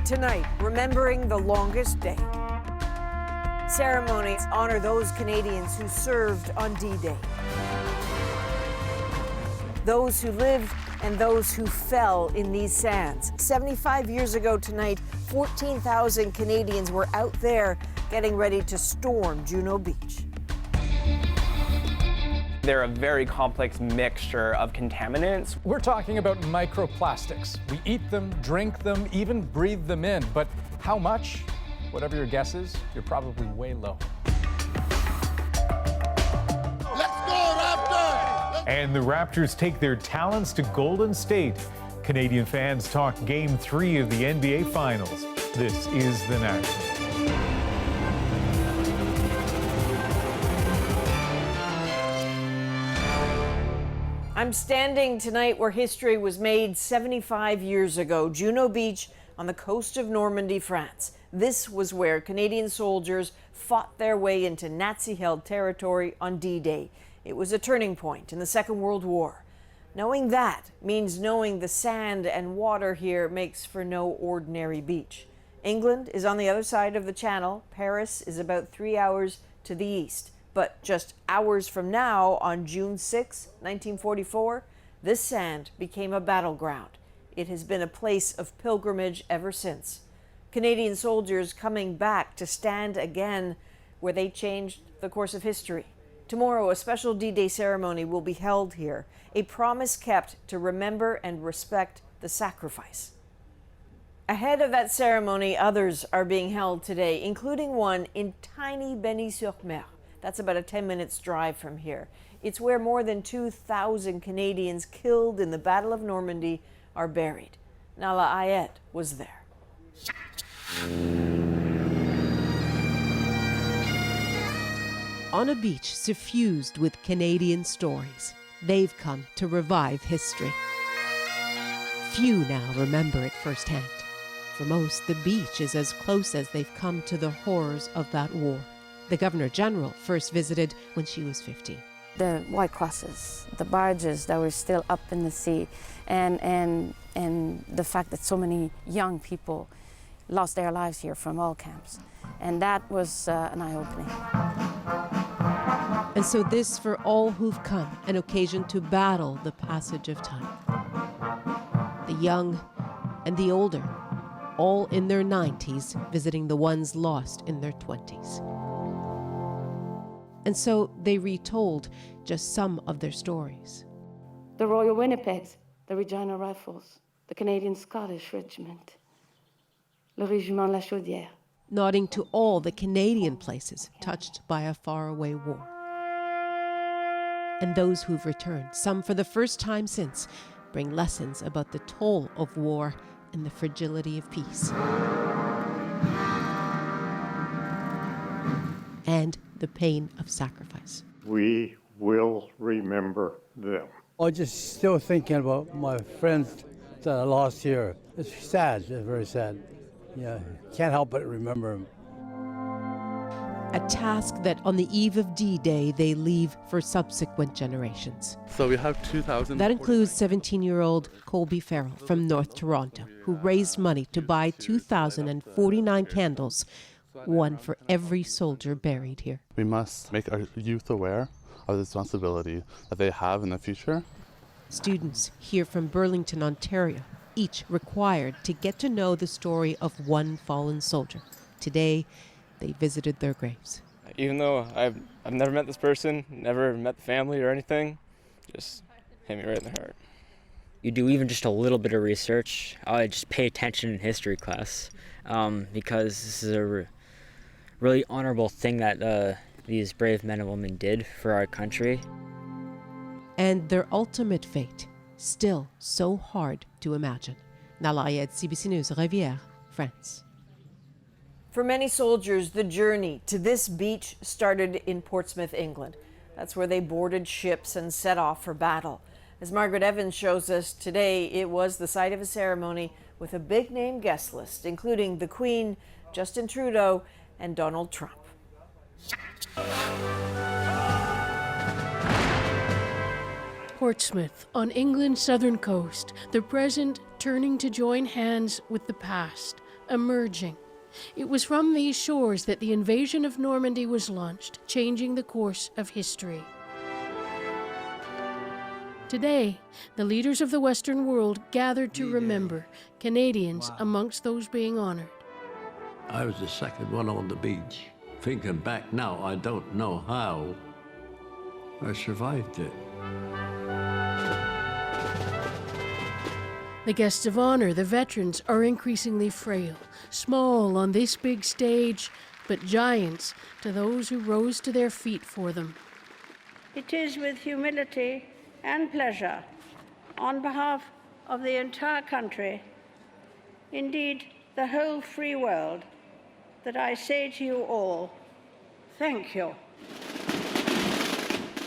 Tonight, remembering the longest day. Ceremonies honor those Canadians who served on D-Day. Those who lived and those who fell in these sands. 75 years ago tonight, 14,000 Canadians were out there getting ready to storm Juno Beach. They're a very complex mixture of contaminants. We're talking about microplastics. We eat them, drink them, even breathe them in. But how much? Whatever your guess is, you're probably way low. Let's go, Raptors! And the Raptors take their talents to Golden State. Canadian fans talk Game 3 of the NBA Finals. This is The National. I'm standing tonight where history was made 75 years ago, Juno Beach on the coast of Normandy, France. This was where Canadian soldiers fought their way into Nazi-held territory on D-Day. It was a turning point in the Second World War. Knowing that means knowing the sand and water here makes for no ordinary beach. England is on the other side of the channel. Paris is about 3 hours to the east. But just hours from now, on June 6, 1944, this sand became a battleground. It has been a place of pilgrimage ever since. Canadian soldiers coming back to stand again where they changed the course of history. Tomorrow, a special D-Day ceremony will be held here, a promise kept to remember and respect the sacrifice. Ahead of that ceremony, others are being held today, including one in tiny Beny-sur-Mer. That's about a 10 minutes drive from here. It's where more than 2,000 Canadians killed in the Battle of Normandy are buried. Nala Ayed was there. On a beach suffused with Canadian stories, they've come to revive history. Few now remember it firsthand. For most, the beach is as close as they've come to the horrors of that war. The Governor-General first visited when she was 15. The white crosses, the barges that were still up in the sea, and the fact that so many young people lost their lives here from all camps. And that was an eye-opening. And so this, for all who've come, an occasion to battle the passage of time. The young and the older, all in their 90s, visiting the ones lost in their 20s. And so they retold just some of their stories. The Royal Winnipegs, the Regina Rifles, the Canadian Scottish Regiment, Le Régiment La Chaudière. Nodding to all the Canadian places touched by a faraway war. And those who've returned, some for the first time since, bring lessons about the toll of war and the fragility of peace. And the pain of sacrifice. We will remember them. I'm just still thinking about my friends that I lost here. It's sad, it's very sad. Yeah, can't help but remember them. A task that on the eve of D-Day they leave for subsequent generations. So we have 2,000. That includes 17-year-old Colby Farrell from North Toronto, who raised money to buy 2,049 candles, one for every soldier buried here. We must make our youth aware of the responsibility that they have in the future. Students here from Burlington, Ontario, each required to get to know the story of one fallen soldier. Today, they visited their graves. Even though I've never met this person, never met the family or anything, just hit me right in the heart. You do even just a little bit of research. I just pay attention in history class because this is a really honorable thing that these brave men and women did for our country. And their ultimate fate, still so hard to imagine. Nala Ayed, CBC News, Rivière, France. For many soldiers, the journey to this beach started in Portsmouth, England. That's where they boarded ships and set off for battle. As Margaret Evans shows us today, it was the site of a ceremony with a big-name guest list, including the Queen, Justin Trudeau, and Donald Trump. Portsmouth, on England's southern coast, the present turning to join hands with the past. emerging. It was from these shores that the invasion of Normandy was launched, changing the course of history. Today, the leaders of the Western world gathered to remember, Canadians amongst those being honored. I was the second one on the beach. Thinking back now, I don't know how I survived it. The guests of honor, the veterans, are increasingly frail, small on this big stage, but giants to those who rose to their feet for them. It is with humility and pleasure, on behalf of the entire country, indeed the whole free world, that I say to you all, thank you.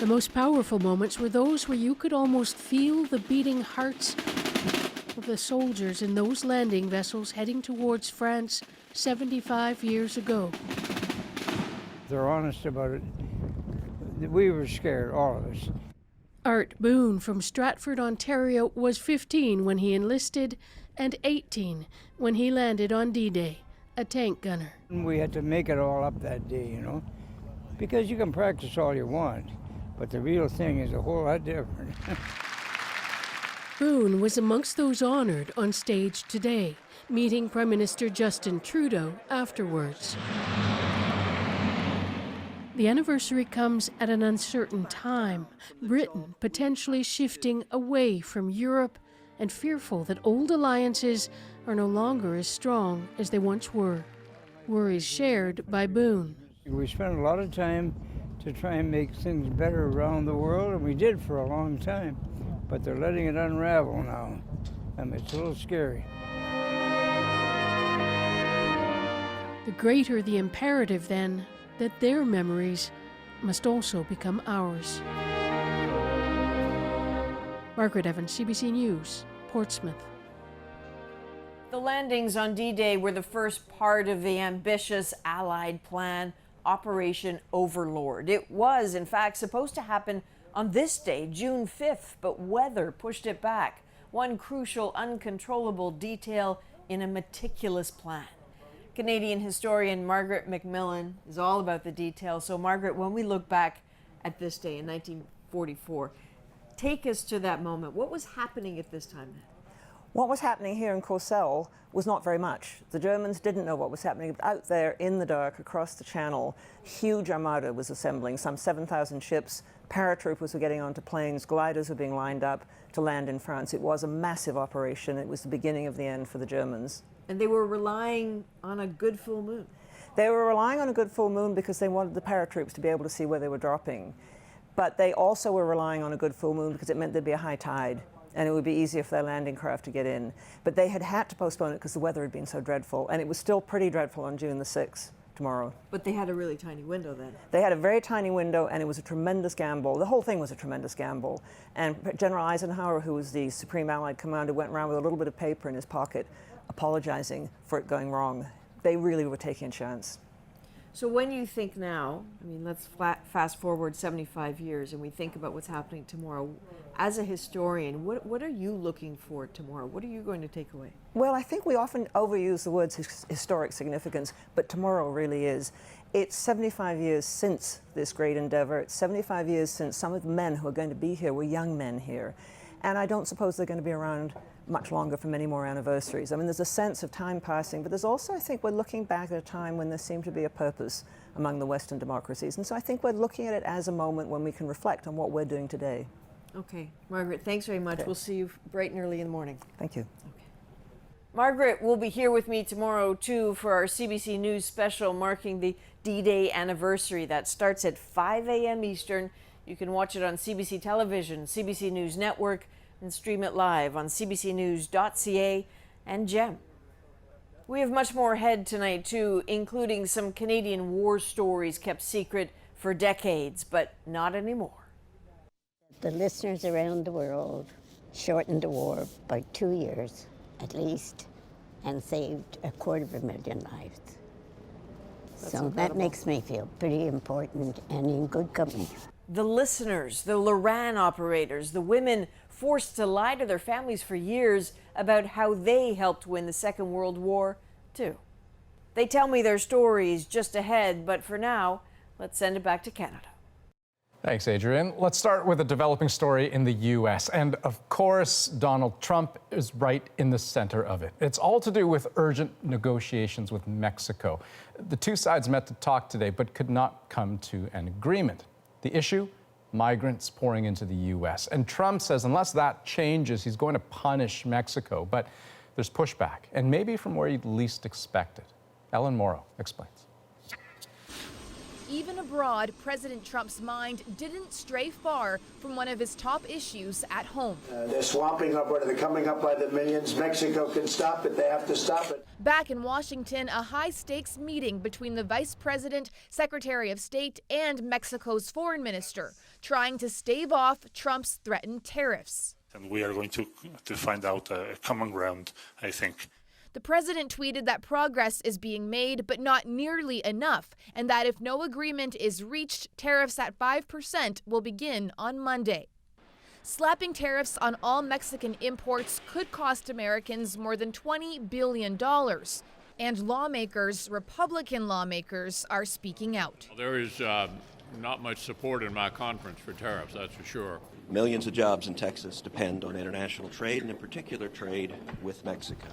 The most powerful moments were those where you could almost feel the beating hearts of the soldiers in those landing vessels heading towards France 75 years ago. They're honest about it. We were scared, all of us. Art Boone from Stratford, Ontario, was 15 when he enlisted and 18 when he landed on D-Day, a tank gunner. We had to make it all up that day, you know, because you can practice all you want, but the real thing is a whole lot different. Boone was amongst those honored on stage today, meeting Prime Minister Justin Trudeau afterwards. The anniversary comes at an uncertain time, Britain potentially shifting away from Europe and fearful that old alliances are no longer as strong as they once were. Worries shared by Boone. We spent a lot of time to try and make things better around the world, and we did for a long time. But they're letting it unravel now, and it's a little scary. The greater the imperative, then, that their memories must also become ours. Margaret Evans, CBC News, Portsmouth. The landings on D-Day were the first part of the ambitious Allied plan, Operation Overlord. It was, in fact, supposed to happen on this day, June 5th, but weather pushed it back. One crucial, uncontrollable detail in a meticulous plan. Canadian historian Margaret McMillan is all about the details. So, Margaret, when we look back at this day in 1944, take us to that moment. What was happening at this time then? What was happening here in Courcelles was not very much. The Germans didn't know what was happening. Out there in the dark across the channel, huge armada was assembling, some 7,000 ships. Paratroopers were getting onto planes, gliders were being lined up to land in France. It was a massive operation. It was the beginning of the end for the Germans. And they were relying on a good full moon. They were relying on a good full moon because they wanted the paratroops to be able to see where they were dropping. But they also were relying on a good full moon because it meant there'd be a high tide and it would be easier for their landing craft to get in. But they had to postpone it because the weather had been so dreadful, and it was still pretty dreadful on June the 6th. Tomorrow. But they had a really tiny window then. They had a very tiny window, and it was a tremendous gamble. The whole thing was a tremendous gamble. And General Eisenhower, who was the Supreme Allied Commander, went around with a little bit of paper in his pocket, apologizing for it going wrong. They really were taking a chance. So when you think now, I mean, let's fast forward 75 years, and we think about what's happening tomorrow. As a historian, what are you looking for tomorrow? What are you going to take away? Well, I think we often overuse the words historic significance, but tomorrow really is. It's 75 years since this great endeavor. It's 75 years since some of the men who are going to be here were young men here. And I don't suppose they're going to be around much longer for many more anniversaries. I mean, there's a sense of time passing, but there's also, I think, we're looking back at a time when there seemed to be a purpose among the Western democracies. And so I think we're looking at it as a moment when we can reflect on what we're doing today. Okay. Margaret, thanks very much. Okay. We'll see you bright and early in the morning. Thank you. Okay. Margaret will be here with me tomorrow, too, for our CBC News special marking the D-Day anniversary. That starts at 5 a.m. Eastern. You can watch it on CBC Television, CBC News Network, and stream it live on cbcnews.ca and GEM. We have much more ahead tonight, too, including some Canadian war stories kept secret for decades, but not anymore. The listeners around the world shortened the war by 2 years, at least, and saved 250,000 lives. That's so incredible. That makes me feel pretty important and in good company. The listeners, the Loran operators, the women forced to lie to their families for years about how they helped win the Second World War. too. They tell me their stories just ahead, but for now, let's send it back to Canada. Thanks, Adrian. Let's start with a developing story in the U.S. And of course, Donald Trump is right in the center of it. It's all to do with urgent negotiations with Mexico. The two sides met to talk today, but could not come to an agreement. The issue? Migrants pouring into the U.S. And Trump says unless that changes, he's going to punish Mexico. But there's pushback, and maybe from where you'd least expect it. Ellen Morrow explains. Even abroad, President Trump's mind didn't stray far from one of his top issues at home. They're swamping up, or they're coming up by the millions. Mexico can stop it. They have to stop it. Back in Washington, a high-stakes meeting between the Vice President, Secretary of State, and Mexico's foreign minister, trying to stave off Trump's threatened tariffs. And we are going to find out a common ground, I think. The president tweeted that progress is being made, but not nearly enough, and that if no agreement is reached, tariffs at 5% will begin on Monday. Slapping tariffs on all Mexican imports could cost Americans more than $20 billion. And lawmakers, Republican lawmakers, are speaking out. There is not much support in my conference for tariffs, that's for sure. Millions of jobs in Texas depend on international trade, and in particular trade with Mexico.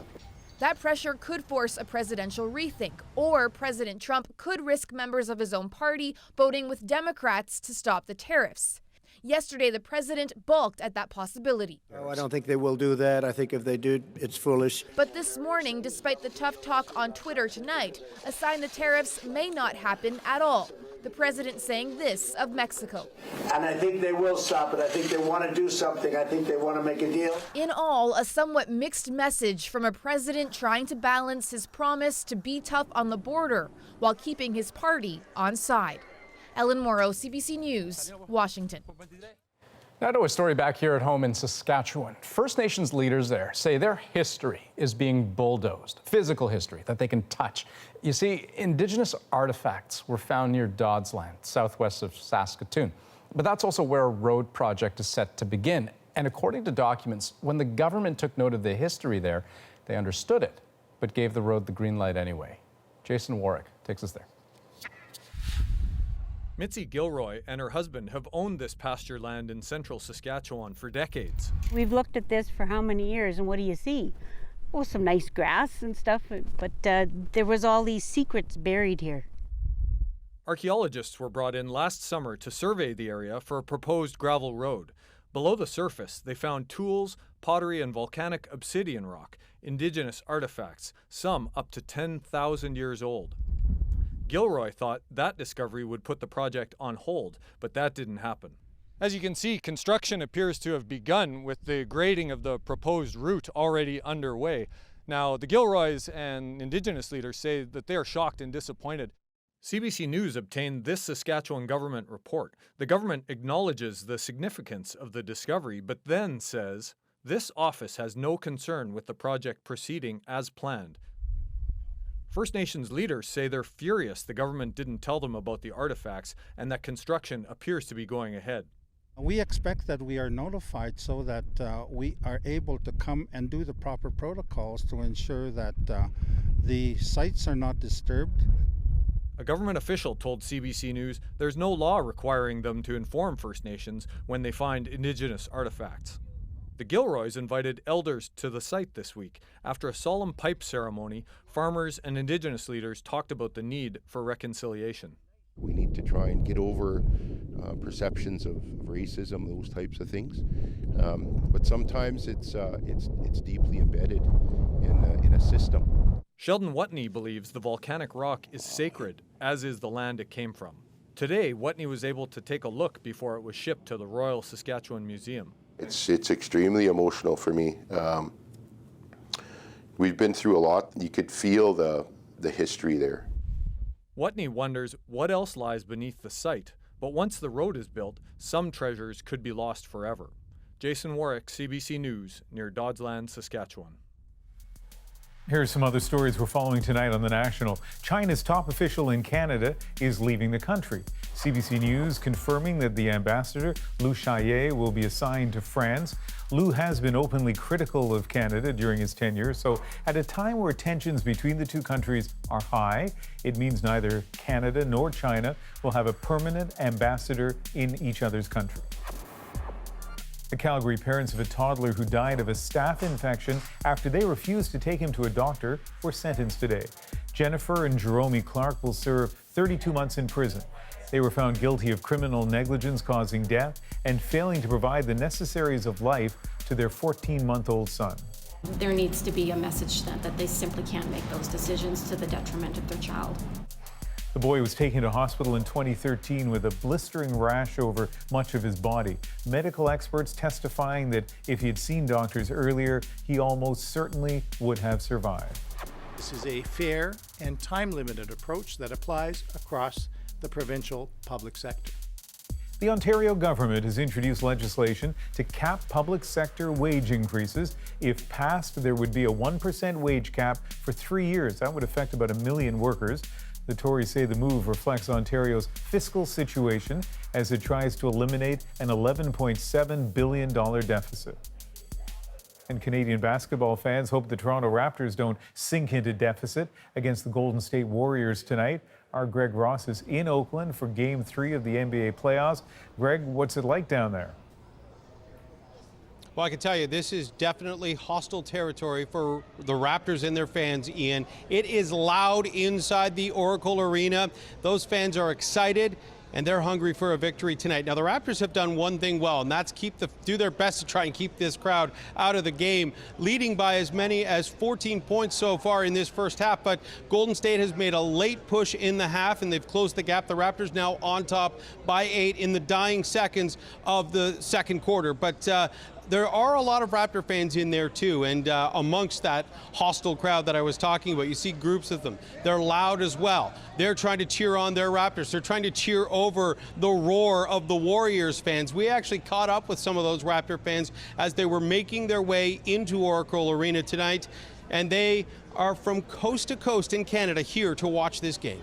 That pressure could force a presidential rethink, or President Trump could risk members of his own party voting with Democrats to stop the tariffs. Yesterday, the president balked at that possibility. Oh, I don't think they will do that. I think if they do, it's foolish. But this morning, despite the tough talk on Twitter tonight, a sign the tariffs may not happen at all. The president saying this of Mexico. And I think they will stop it. I think they want to do something. I think they want to make a deal. In all, a somewhat mixed message from a president trying to balance his promise to be tough on the border while keeping his party on side. Ellen Morrow, CBC News, Washington. Now to a story back here at home in Saskatchewan. First Nations leaders there say their history is being bulldozed, physical history that they can touch. You see, Indigenous artifacts were found near Dodsland, southwest of Saskatoon. But that's also where a road project is set to begin. And according to documents, when the government took note of the history there, they understood it, but gave the road the green light anyway. Jason Warwick takes us there. Mitzi Gilroy and her husband have owned this pasture land in central Saskatchewan for decades. We've looked at this for how many years, and what do you see? Well, some nice grass and stuff, but there was all these secrets buried here. Archaeologists were brought in last summer to survey the area for a proposed gravel road. Below the surface, they found tools, pottery, and volcanic obsidian rock, Indigenous artifacts, some up to 10,000 years old. Gilroy thought that discovery would put the project on hold, but that didn't happen. As you can see, construction appears to have begun with the grading of the proposed route already underway. Now, the Gilroys and Indigenous leaders say that they are shocked and disappointed. CBC News obtained this Saskatchewan government report. The government acknowledges the significance of the discovery, but then says, this office has no concern with the project proceeding as planned. First Nations leaders say they're furious the government didn't tell them about the artifacts and that construction appears to be going ahead. We expect that we are notified so that we are able to come and do the proper protocols to ensure that the sites are not disturbed. A government official told CBC News there's no law requiring them to inform First Nations when they find Indigenous artifacts. The Gilroys invited elders to the site this week. After a solemn pipe ceremony, farmers and Indigenous leaders talked about the need for reconciliation. We need to try and get over perceptions of racism, those types of things. But sometimes it's deeply embedded in a system. Sheldon Watney believes the volcanic rock is sacred, as is the land it came from. Today, Watney was able to take a look before it was shipped to the Royal Saskatchewan Museum. It's extremely emotional for me. We've been through a lot. You could feel the history there. Watney wonders what else lies beneath the site, but once the road is built, some treasures could be lost forever. Jason Warwick, CBC News, near Dodsland, Saskatchewan. Here's some other stories we're following tonight on The National. China's top official in Canada is leaving the country. CBC News confirming that the ambassador, Liu Xiaoye, will be assigned to France. Liu has been openly critical of Canada during his tenure, so at a time where tensions between the two countries are high, it means neither Canada nor China will have a permanent ambassador in each other's country. The Calgary parents of a toddler who died of a staph infection after they refused to take him to a doctor were sentenced today. Jennifer and Jerome Clark will serve 32 months in prison. They were found guilty of criminal negligence causing death and failing to provide the necessaries of life to their 14-month-old son. There needs to be a message sent that they simply can't make those decisions to the detriment of their child. The boy was taken to hospital in 2013 with a blistering rash over much of his body. Medical experts testifying that if he had seen doctors earlier, he almost certainly would have survived. This is a fair and time-limited approach that applies across the provincial public sector. The Ontario government has introduced legislation to cap public sector wage increases. If passed, there would be a 1% wage cap for 3 years. That would affect about 1 million workers. The Tories say the move reflects Ontario's fiscal situation as it tries to eliminate an $11.7 billion deficit. And Canadian basketball fans hope the Toronto Raptors don't sink into deficit against the Golden State Warriors tonight. Our Greg Ross is in Oakland for Game 3 of the NBA playoffs. Greg, what's it like down there? Well, I can tell you, this is definitely hostile territory for the Raptors and their fans, Ian. It is loud inside the Oracle Arena. Those fans are excited, and they're hungry for a victory tonight. Now, the Raptors have done one thing well, and that's do their best to try and keep this crowd out of the game, leading by as many as 14 points so far in this first half. But Golden State has made a late push in the half, and they've closed the gap. The Raptors now on top by 8 in the dying seconds of the second quarter. But there are a lot of Raptor fans in there too, and amongst that hostile crowd that I was talking about, you see groups of them. They're loud as well. They're trying to cheer on their Raptors. They're trying to cheer over the roar of the Warriors fans. We actually caught up with some of those Raptor fans as they were making their way into Oracle Arena tonight, and they are from coast to coast in Canada here to watch this game.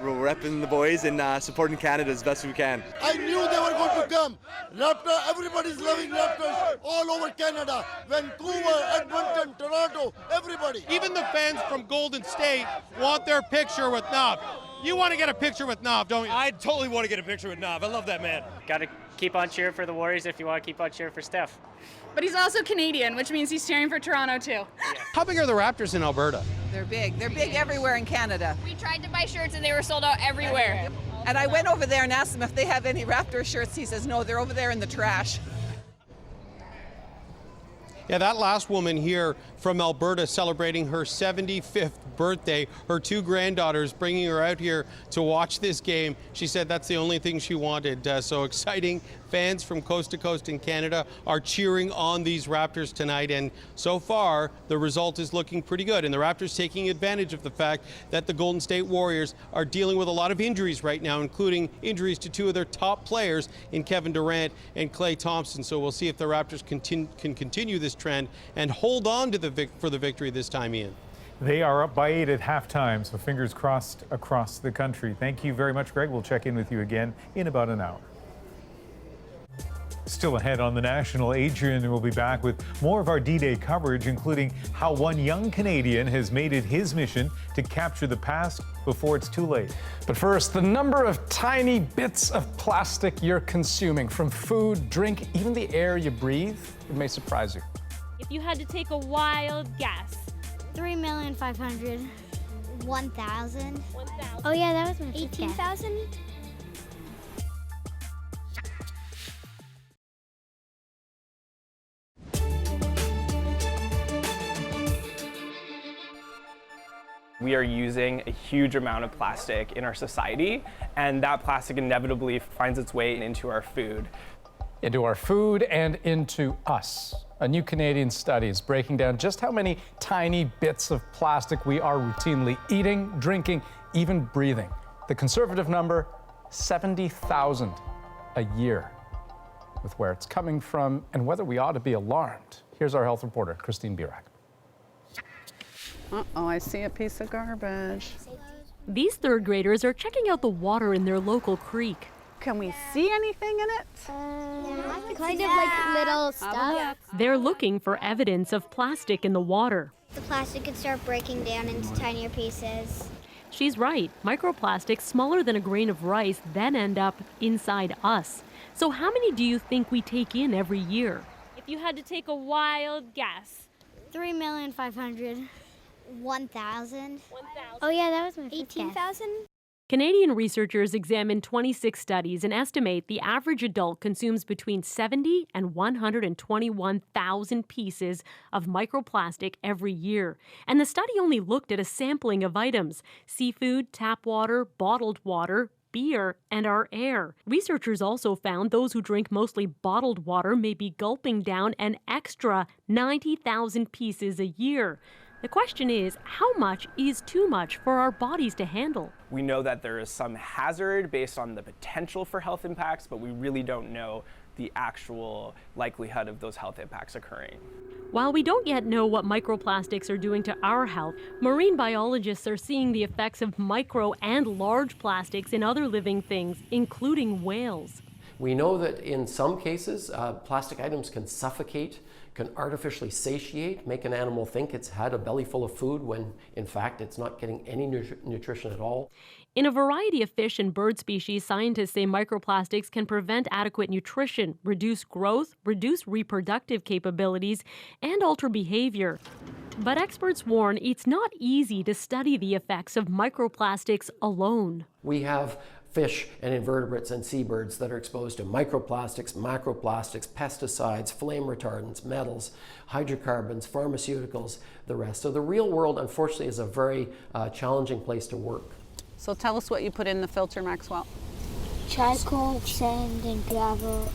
We're repping the boys and supporting Canada as best we can. I knew they were going to come. Raptor, everybody's loving Raptors all over Canada. Vancouver, Edmonton, Toronto, everybody. Even the fans from Golden State want their picture with Nav. You want to get a picture with Nav, don't you? I totally want to get a picture with Nav. I love that man. Got to keep on cheering for the Warriors if you want to keep on cheering for Steph. But he's also Canadian, which means he's cheering for Toronto too. How big are the Raptors in Alberta? They're big. They're big everywhere in Canada. We tried to buy shirts and they were sold out everywhere. And I went over there and asked him if they have any Raptor shirts. He says, no, they're over there in the trash. Yeah, that last woman here from Alberta celebrating her 75th birthday, her 2 granddaughters bringing her out here to watch this game. She said that's the only thing she wanted. So exciting. Fans from coast to coast in Canada are cheering on these Raptors tonight, and so far the result is looking pretty good. And the Raptors taking advantage of the fact that the Golden State Warriors are dealing with a lot of injuries right now, including injuries to 2 of their top players in Kevin Durant and Klay Thompson. So we'll see if the Raptors can continue this trend and hold on to for the victory this time, Ian. They are up by 8 at halftime, so fingers crossed across the country. Thank you very much, Greg. We'll check in with you again in about an hour. Still ahead on The National, Adrian will be back with more of our D-Day coverage, including how one young Canadian has made it his mission to capture the past before it's too late. But first, the number of tiny bits of plastic you're consuming, from food, drink, even the air you breathe, it may surprise you. If you had to take a wild guess. 3,500,000. 1,000. Oh yeah, that was my 18,000. We are using a huge amount of plastic in our society, and that plastic inevitably finds its way into our food. Into our food and into us. A new Canadian study is breaking down just how many tiny bits of plastic we are routinely eating, drinking, even breathing. The conservative number, 70,000 a year. With where it's coming from and whether we ought to be alarmed. Here's our health reporter, Christine Birak. Uh-oh, I see a piece of garbage. These third graders are checking out the water in their local creek. Can we see anything in it? Kind of like little stuff. They're looking for evidence of plastic in the water. The plastic could start breaking down into tinier pieces. She's right. Microplastics smaller than a grain of rice then end up inside us. So how many do you think we take in every year? If you had to take a wild guess. 3,500,000. 1,000. Oh yeah, that was my 18,000. Canadian researchers examined 26 studies and estimate the average adult consumes between 70 and 121,000 pieces of microplastic every year. And the study only looked at a sampling of items: seafood, tap water, bottled water, beer, and our air. Researchers also found those who drink mostly bottled water may be gulping down an extra 90,000 pieces a year. The question is, how much is too much for our bodies to handle? We know that there is some hazard based on the potential for health impacts, but we really don't know the actual likelihood of those health impacts occurring. While we don't yet know what microplastics are doing to our health, marine biologists are seeing the effects of micro and large plastics in other living things, including whales. We know that in some cases, plastic items can suffocate, can artificially satiate, make an animal think it's had a belly full of food when in fact it's not getting any nutrition at all. In a variety of fish and bird species, scientists say microplastics can prevent adequate nutrition, reduce growth, reduce reproductive capabilities, and alter behavior. But experts warn it's not easy to study the effects of microplastics alone. We have fish and invertebrates and seabirds that are exposed to microplastics, macroplastics, pesticides, flame retardants, metals, hydrocarbons, pharmaceuticals, the rest. So the real world, unfortunately, is a very challenging place to work. So tell us what you put in the filter, Maxwell. Charcoal, sand, and gravel.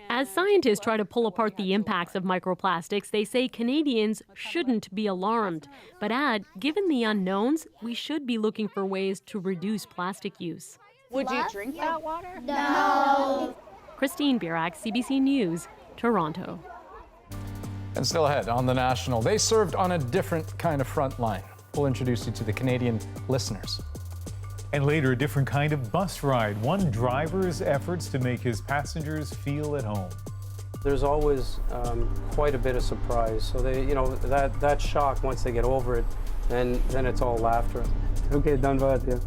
As scientists try to pull apart the impacts of microplastics, they say Canadians shouldn't be alarmed, but add, given the unknowns, we should be looking for ways to reduce plastic use. Would you drink that water? No. Christine Birak, CBC News, Toronto. And still ahead on The National, they served on a different kind of front line. We'll introduce you to the Canadian listeners. And later, a different kind of bus ride, one driver's efforts to make his passengers feel at home. There's always quite a bit of surprise. So they, that shock, once they get over it, then it's all laughter. Okay, done with it.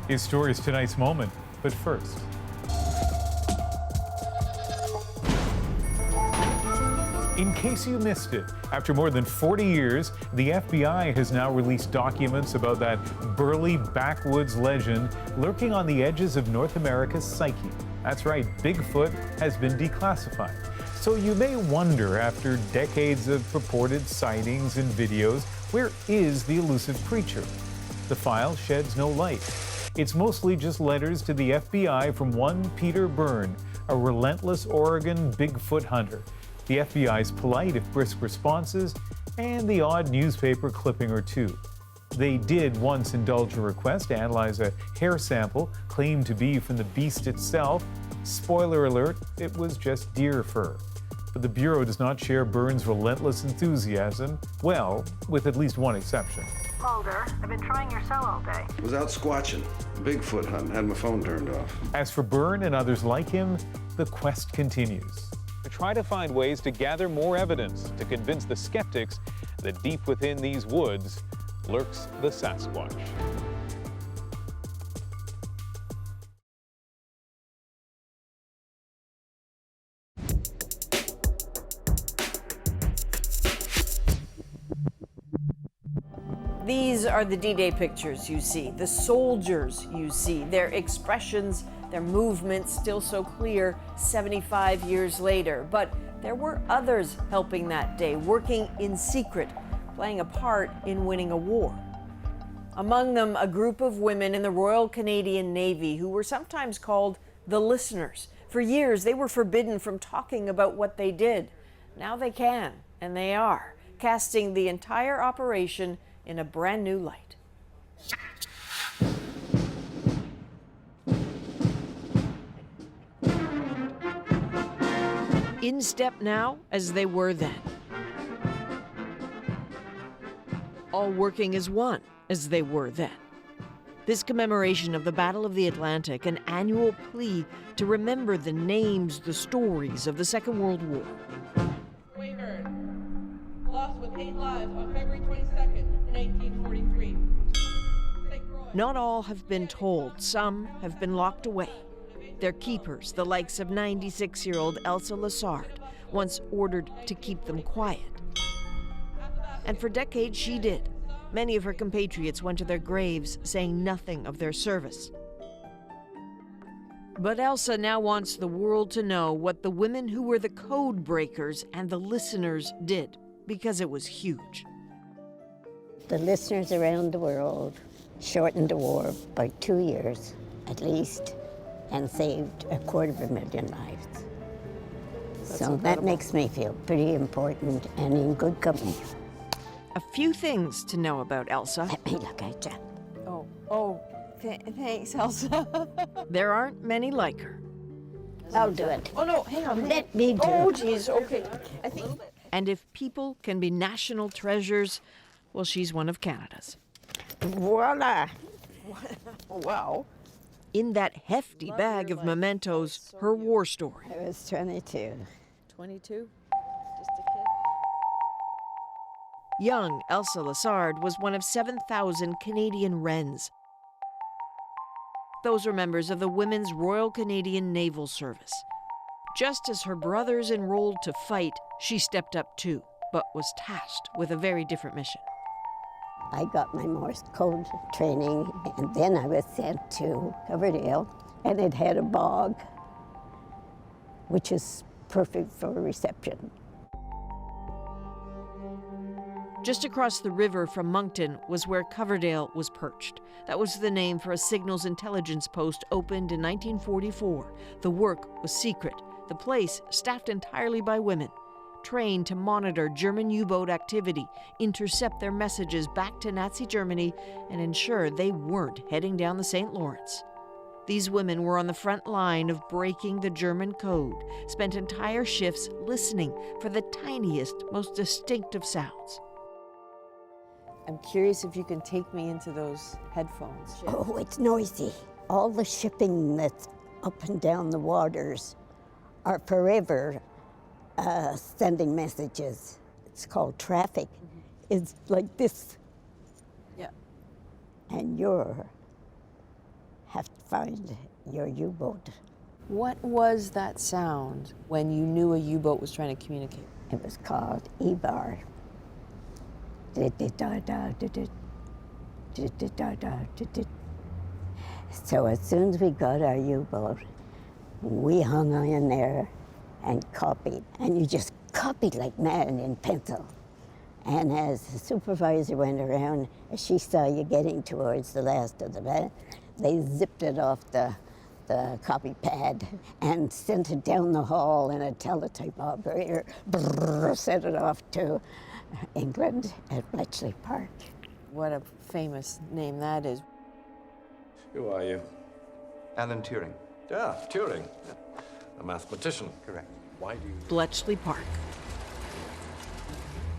His story is tonight's moment, but first. In case you missed it, after more than 40 years, the FBI has now released documents about that burly backwoods legend lurking on the edges of North America's psyche. That's right, Bigfoot has been declassified. So you may wonder, after decades of purported sightings and videos, where is the elusive creature? The file sheds no light. It's mostly just letters to the FBI from one Peter Byrne, a relentless Oregon Bigfoot hunter. The FBI's polite if brisk responses, and the odd newspaper clipping or two. They did once indulge a request to analyze a hair sample claimed to be from the beast itself. Spoiler alert, it was just deer fur. But the Bureau does not share Byrne's relentless enthusiasm, well, with at least one exception. Mulder, I've been trying your cell all day. Was out squatching, Bigfoot hunting, had my phone turned off. As for Byrne and others like him, the quest continues. I try to find ways to gather more evidence to convince the skeptics that deep within these woods lurks the Sasquatch. These are the D-Day pictures you see, the soldiers you see, their expressions, their movements still so clear 75 years later. But there were others helping that day, working in secret, playing a part in winning a war. Among them, a group of women in the Royal Canadian Navy who were sometimes called the listeners. For years, they were forbidden from talking about what they did. Now they can, and they are, casting the entire operation in a brand new light. In step now as they were then. all working as one, as they were then. This commemoration of the Battle of the Atlantic, an annual plea to remember the names, the stories of the Second World War. Weyburn, lost with 8 lives on February 22nd, 1943. Not all have been told. Some have been locked away. Their keepers, the likes of 96-year-old Elsa Lassard, once ordered to keep them quiet. And for decades she did. Many of her compatriots went to their graves saying nothing of their service. But Elsa now wants the world to know what the women who were the code breakers and the listeners did, because it was huge. The listeners around the world shortened the war by 2 years, at least, and saved 250,000 lives. So that makes me feel pretty important and in good company. A few things to know about Elsa. Let me look at you. Thanks, Elsa. There aren't many like her. I'll do it. Oh, no, hang on. Let me do it. Oh, geez, okay. I think. And if people can be national treasures, well, she's one of Canada's. Voila. Wow. In that hefty bag of mementos, her war story. I was 22. 22? Just a kid? Young Elsa Lassard was one of 7,000 Canadian Wrens. Those are members of the Women's Royal Canadian Naval Service. Just as her brothers enrolled to fight, she stepped up too, but was tasked with a very different mission. I got my Morse code training, and then I was sent to Coverdale, and it had a bog, which is perfect for reception. Just across the river from Moncton was where Coverdale was perched. That was the name for a signals intelligence post opened in 1944. The work was secret. The place staffed entirely by women, trained to monitor German U-boat activity, intercept their messages back to Nazi Germany, and ensure they weren't heading down the St. Lawrence. These women were on the front line of breaking the German code, spent entire shifts listening for the tiniest, most distinctive sounds. I'm curious if you can take me into those headphones. Oh, it's noisy. All the shipping that's up and down the waters are forever sending messages. It's called traffic. It's like this. Yeah. And have to find your U-boat. What was that sound when you knew a U-boat was trying to communicate? It was called E-bar. So as soon as we got our U-boat, we hung on in there and copied. And you just copied like mad in pencil. And as the supervisor went around, as she saw you getting towards the last of the bed, they zipped it off the copy pad and sent it down the hall, and a teletype operator sent it off to England at Bletchley Park. What a famous name that is. Who are you? Alan Turing. Yeah, Turing. A mathematician. Correct. Why do you... Bletchley Park.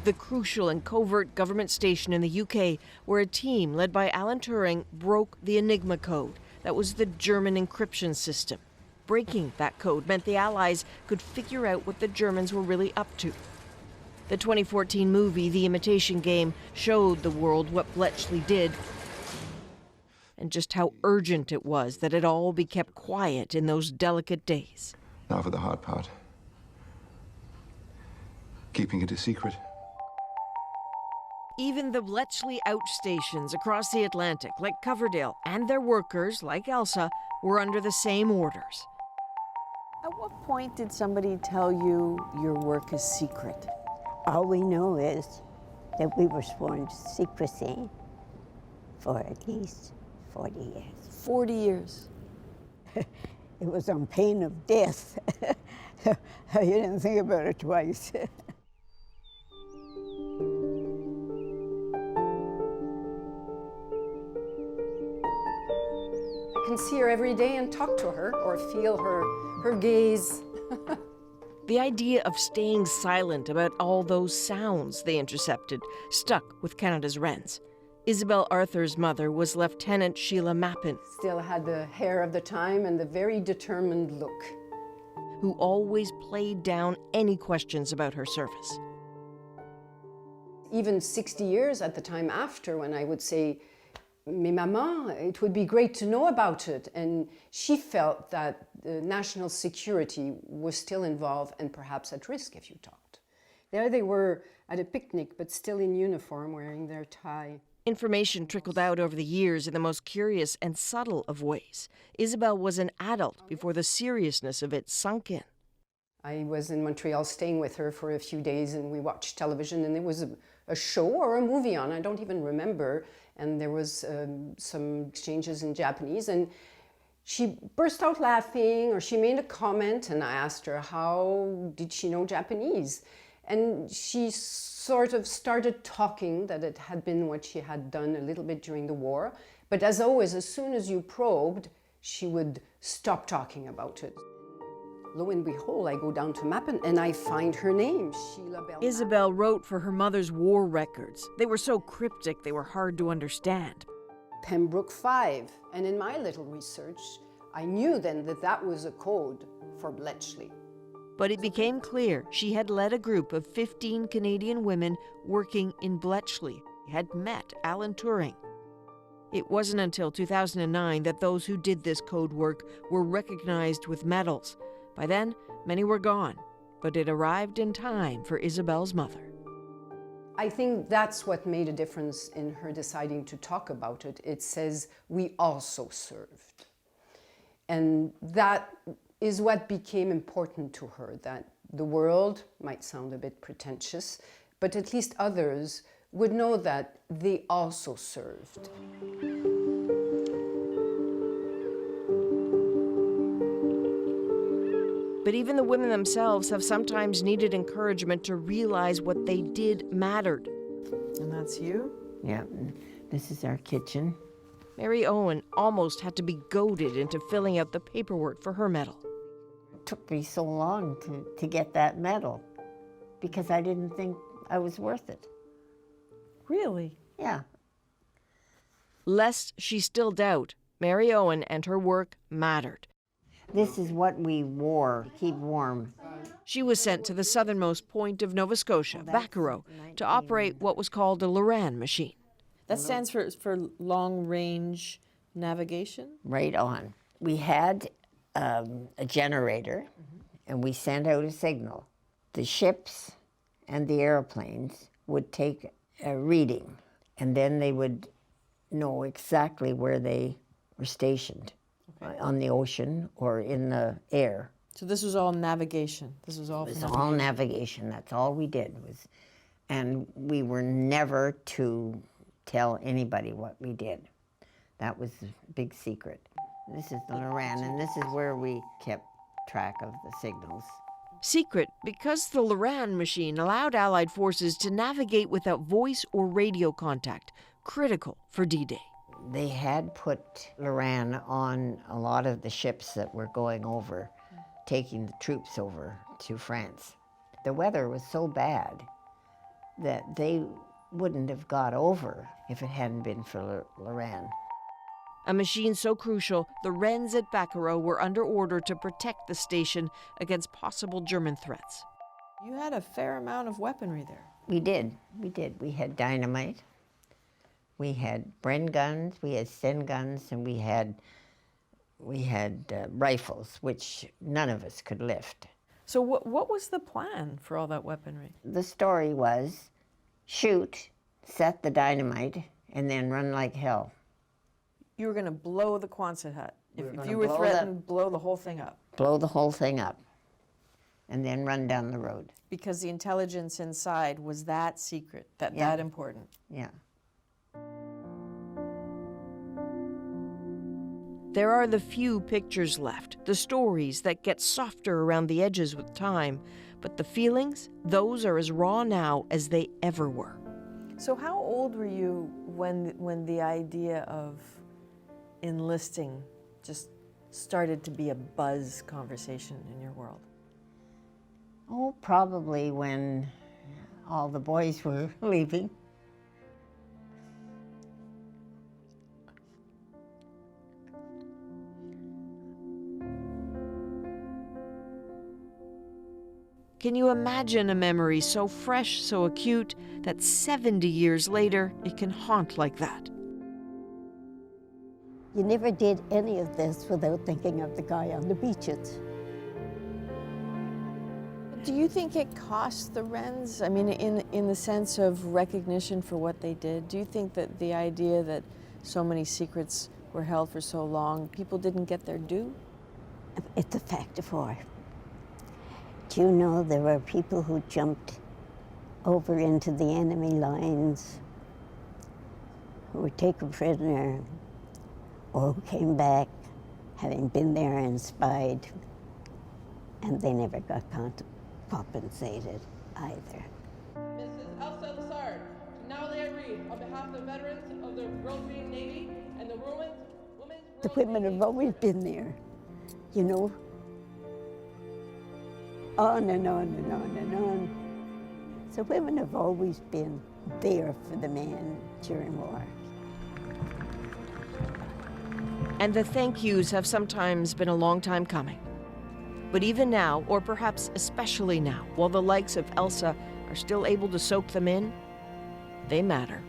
The crucial and covert government station in the UK where a team led by Alan Turing broke the Enigma code. That was the German encryption system. Breaking that code meant the Allies could figure out what the Germans were really up to. The 2014 movie, The Imitation Game, showed the world what Bletchley did and just how urgent it was that it all be kept quiet in those delicate days. Now for the hard part. Keeping it a secret. Even the Bletchley outstations across the Atlantic, like Coverdale, and their workers, like Elsa, were under the same orders. At what point did somebody tell you your work is secret? All we know is that we were sworn to secrecy for at least 40 years. 40 years? It was on pain of death. You didn't think about it twice. I can see her every day and talk to her or feel her gaze. The idea of staying silent about all those sounds they intercepted stuck with Canada's Wrens. Isabel Arthur's mother was Lieutenant Sheila Mappin. Still had the hair of the time and the very determined look. Who always played down any questions about her service. Even 60 years at the time after, when I would say, "Mais maman, it would be great to know about it." And she felt that national security was still involved and perhaps at risk if you talked. There they were at a picnic, but still in uniform, wearing their tie. Information trickled out over the years in the most curious and subtle of ways. Isabel was an adult before the seriousness of it sunk in. I was in Montreal staying with her for a few days, and we watched television, and there was a show or a movie on, I don't even remember, and there was some exchanges in Japanese, and she burst out laughing, or she made a comment, and I asked her how did she know Japanese, and she sort of started talking that it had been what she had done a little bit during the war, but as always, as soon as you probed, she would stop talking about it. Lo and behold, I go down to Mappin and I find her name, Sheila Bell. Isabel wrote for her mother's war records. They were so cryptic, they were hard to understand. Pembroke 5, and in my little research, I knew then that that was a code for Bletchley. But it became clear she had led a group of 15 Canadian women working in Bletchley, had met Alan Turing. It wasn't until 2009 that those who did this code work were recognized with medals. By then, many were gone, but it arrived in time for Isabel's mother. I think that's what made a difference in her deciding to talk about it. It says, we also served. And that is what became important to her, that the world might sound a bit pretentious, but at least others would know that they also served. But even the women themselves have sometimes needed encouragement to realize what they did mattered. And that's you? Yeah, this is our kitchen. Mary Owen almost had to be goaded into filling out the paperwork for her medal. It took me so long to get that medal because I didn't think I was worth it. Really? Yeah. Lest she still doubt, Mary Owen and her work mattered. This is what we wore to keep warm. She was sent to the southernmost point of Nova Scotia, Vaccaro, to operate what was called a Loran machine. That stands for long-range navigation? Right on. We had a generator, and we sent out a signal. The ships and the airplanes would take a reading, and then they would know exactly where they were stationed. On the ocean or in the air. So this was all navigation. This was all. It was all navigation. That's all we did and we were never to tell anybody what we did. That was a big secret. This is the Loran, and this is where we kept track of the signals. Secret because the Loran machine allowed Allied forces to navigate without voice or radio contact, critical for D-Day. They had put Loran on a lot of the ships that were going over, taking the troops over to France. The weather was so bad that they wouldn't have got over if it hadn't been for Loran. A machine so crucial, the Wrens at Vaccaro were under order to protect the station against possible German threats. You had a fair amount of weaponry there. We did. We had dynamite. We had Bren guns, we had Sten guns, and we had rifles, which none of us could lift. So what was the plan for all that weaponry? The story was shoot, set the dynamite, and then run like hell. You were going to blow the Quonset hut. If you were threatened, blow the whole thing up. Blow the whole thing up, and then run down the road. Because the intelligence inside was that secret, that important. Yeah. There are the few pictures left, the stories that get softer around the edges with time, but the feelings, those are as raw now as they ever were. So how old were you when the idea of enlisting just started to be a buzz conversation in your world? Oh, probably when all the boys were leaving. Can you imagine a memory so fresh, so acute, that 70 years later it can haunt like that? You never did any of this without thinking of the guy on the beaches. Do you think it cost the Wrens? I mean, in the sense of recognition for what they did, do you think that the idea that so many secrets were held for so long, people didn't get their due? It's a fact of war. Do you know there were people who jumped over into the enemy lines, who were taken prisoner, or who came back having been there and spied, and they never got compensated either. Mrs. Elsa Lassard, now lay a wreath on behalf of the veterans of the Royal Canadian Navy and the women's The women have always been there, you know. On and on and on and on. So women have always been there for the men during war. And the thank yous have sometimes been a long time coming. But even now, or perhaps especially now, while the likes of Elsa are still able to soak them in, they matter.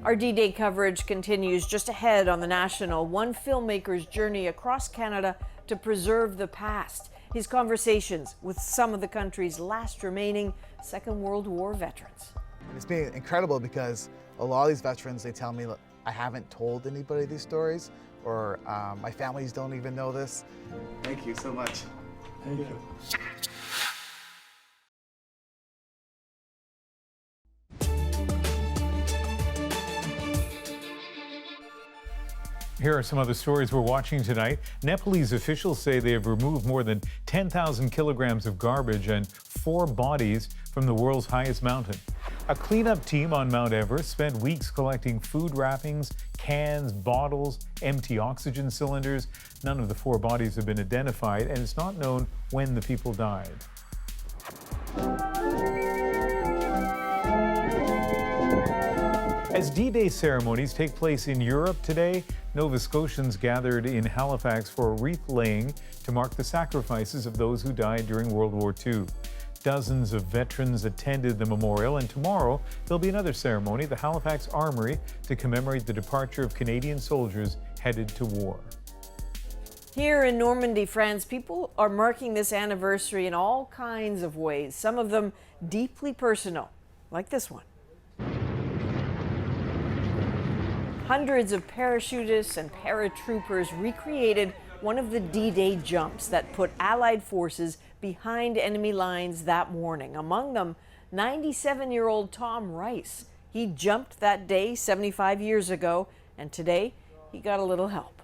Our D-Day coverage continues just ahead on The National. One filmmaker's journey across Canada to preserve the past. His conversations with some of the country's last remaining Second World War veterans. It's been incredible because a lot of these veterans, they tell me, look, I haven't told anybody these stories, or my families don't even know this. Thank you so much. Thank you. Here are some other stories we're watching tonight. Nepalese officials say they have removed more than 10,000 kilograms of garbage and 4 bodies from the world's highest mountain. A cleanup team on Mount Everest spent weeks collecting food wrappings, cans, bottles, empty oxygen cylinders. None of the 4 bodies have been identified, and it's not known when the people died. As D-Day ceremonies take place in Europe today, Nova Scotians gathered in Halifax for a wreath laying to mark the sacrifices of those who died during World War II. Dozens of veterans attended the memorial, and tomorrow there'll be another ceremony at the Halifax Armory to commemorate the departure of Canadian soldiers headed to war. Here in Normandy, France, people are marking this anniversary in all kinds of ways, some of them deeply personal, like this one. Hundreds of parachutists and paratroopers recreated one of the D-Day jumps that put Allied forces behind enemy lines that morning. Among them, 97-year-old Tom Rice. He jumped that day 75 years ago, and today he got a little help.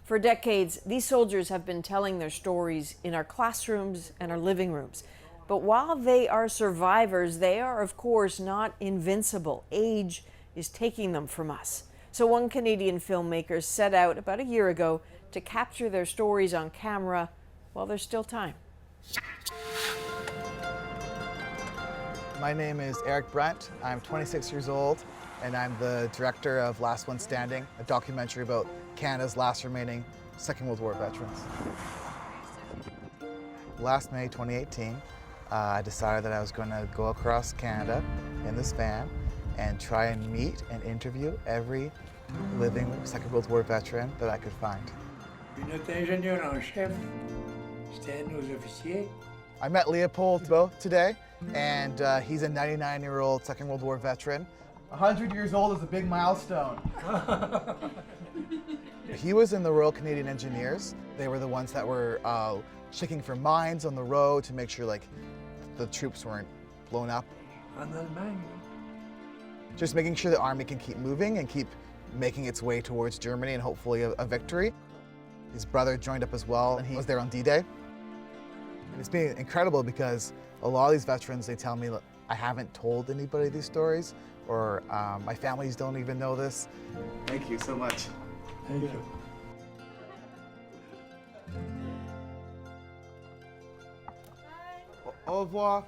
For decades, these soldiers have been telling their stories in our classrooms and our living rooms. But while they are survivors, they are, of course, not invincible. Age is taking them from us. So one Canadian filmmaker set out about a year ago to capture their stories on camera while there's still time. My name is Eric Brent. I'm 26 years old, and I'm the director of Last One Standing, a documentary about Canada's last remaining Second World War veterans. Last May 2018, I decided that I was going to go across Canada in this van and try and meet and interview every living Second World War veteran that I could find. Notre ingénieur en chef, c'était un de nos officiers. I met Leopold today, and he's a 99-year-old Second World War veteran. 100 years old is a big milestone. He was in the Royal Canadian Engineers. They were the ones that were checking for mines on the road to make sure the troops weren't blown up. En Allemagne. Just making sure the army can keep moving and keep making its way towards Germany and hopefully a victory. His brother joined up as well, and he was there on D-Day. And it's been incredible because a lot of these veterans, they tell me, look, I haven't told anybody these stories, or my families don't even know this. Thank you so much. Thank you. Au revoir.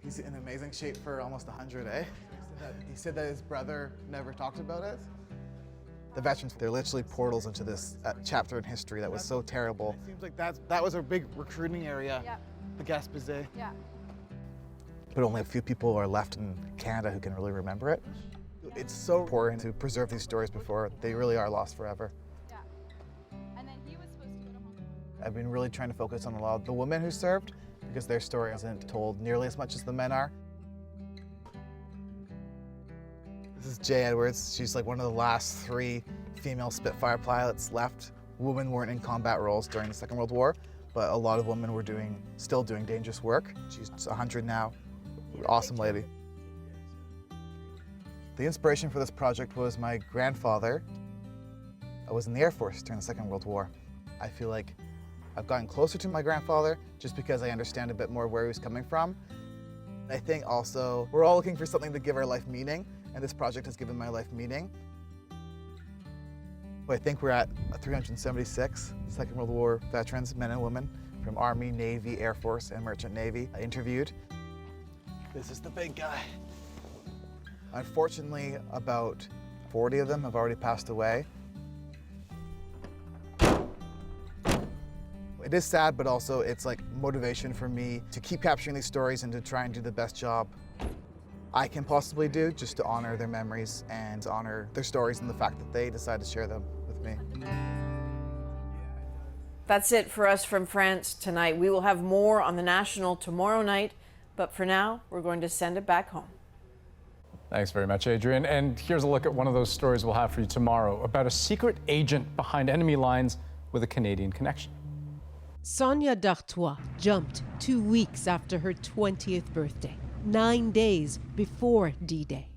He's in amazing shape for almost 100, eh? He said that his brother never talked about it. The veterans, they're literally portals into this chapter in history that was so terrible. It seems like that was a big recruiting area, the Gaspésie. Yeah. But only a few people are left in Canada who can really remember it. It's so important to preserve these stories before they really are lost forever. Yeah. And then he was supposed to go to home. I've been really trying to focus on a lot of the women who served because their story isn't told nearly as much as the men are. This is Jay Edwards. She's like one of the last 3 female Spitfire pilots left. Women weren't in combat roles during the Second World War, but a lot of women were still doing dangerous work. She's 100 now. Awesome lady. The inspiration for this project was my grandfather. I was in the Air Force during the Second World War. I feel like I've gotten closer to my grandfather just because I understand a bit more where he was coming from. I think also we're all looking for something to give our life meaning, and this project has given my life meaning. I think we're at 376 Second World War veterans, men and women, from Army, Navy, Air Force, and Merchant Navy I interviewed. This is the big guy. Unfortunately, about 40 of them have already passed away. It is sad, but also it's like motivation for me to keep capturing these stories and to try and do the best job I can possibly do just to honor their memories and honor their stories and the fact that they decided to share them with me. That's it for us from France tonight. We will have more on the National tomorrow night, but for now, we're going to send it back home. Thanks very much, Adrian. And here's a look at one of those stories we'll have for you tomorrow about a secret agent behind enemy lines with a Canadian connection. Sonia D'Artois jumped 2 weeks after her 20th birthday, 9 days before D-Day.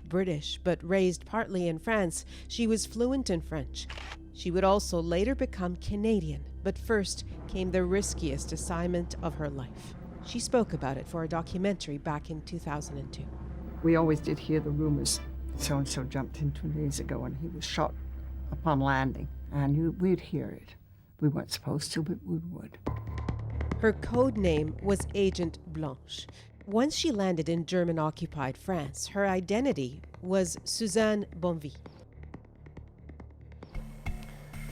British, but raised partly in France, she was fluent in French. She would also later become Canadian, but first came the riskiest assignment of her life. She spoke about it for a documentary back in 2002. We always did hear the rumors. So-and-so jumped in 2 days ago and he was shot upon landing. And we'd hear it. We weren't supposed to, but we would. Her code name was Agent Blanche. Once she landed in German-occupied France, her identity was Suzanne Bonvie.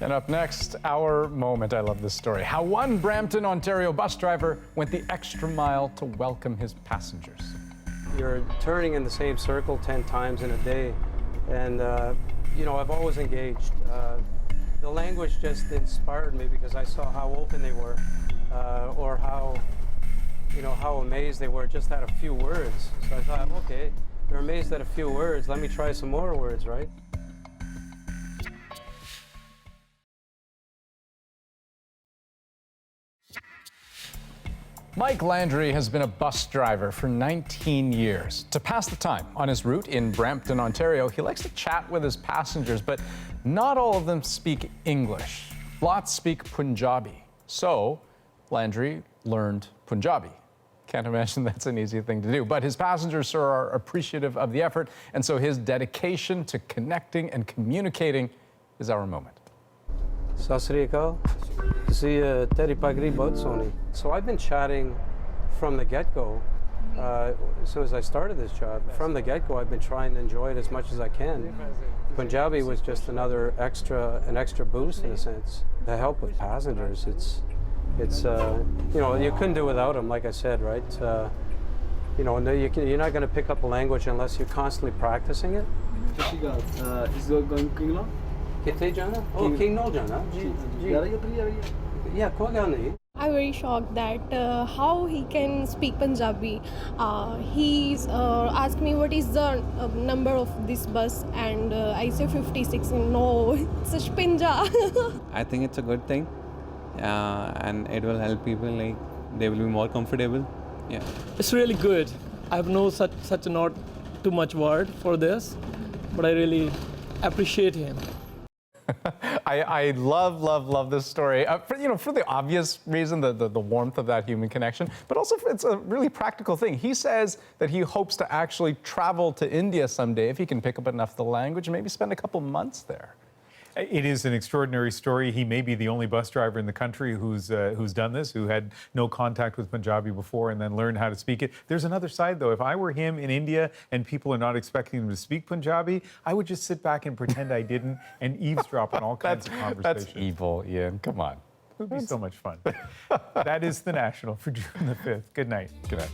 And up next, our moment. I love this story. How one Brampton, Ontario bus driver went the extra mile to welcome his passengers. You're turning in the same circle 10 times in a day. And, you know, I've always engaged. The language just inspired me because I saw how open they were, or how, you know, how amazed they were just at a few words. So I thought, okay, they're amazed at a few words. Let me try some more words, right? Mike Landry has been a bus driver for 19 years. To pass the time on his route in Brampton, Ontario, he likes to chat with his passengers, but not all of them speak English. Lots speak Punjabi. So Landry learned Punjabi. Can't imagine that's an easy thing to do, but his passengers are appreciative of the effort, and so his dedication to connecting and communicating is our moment. Sat Sri Akal. Teri pagri bahut soni. So I've been chatting from the get-go. As soon as I started this job, from the get-go, I've been trying to enjoy it as much as I can. Punjabi was just an extra boost in a sense to help with passengers. It's you know, you couldn't do without them, like I said, right? You know, you're not going to pick up a language unless you're constantly practicing it. Is it going Kingla? Kithe jana? Oh, Kingnol jana? Yeah, koi gal nahi. I'm very shocked that how he can speak Punjabi. He's asked me what is the number of this bus, and I say 56. No, it's a Shpinja. I think it's a good thing, and it will help people, like they will be more comfortable. Yeah, it's really good. I have no such not too much word for this, but I really appreciate him. I love this story. For the obvious reason, the warmth of that human connection, but also it's a really practical thing. He says that he hopes to actually travel to India someday if he can pick up enough of the language and maybe spend a couple months there. It is an extraordinary story. He may be the only bus driver in the country who's done this, who had no contact with Punjabi before and then learned how to speak it. There's another side, though. If I were him in India and people are not expecting him to speak Punjabi, I would just sit back and pretend I didn't and eavesdrop on all kinds of conversations. That's evil, Ian. Come on. It would be so much fun. That is The National for June the 5th. Good night. Good night.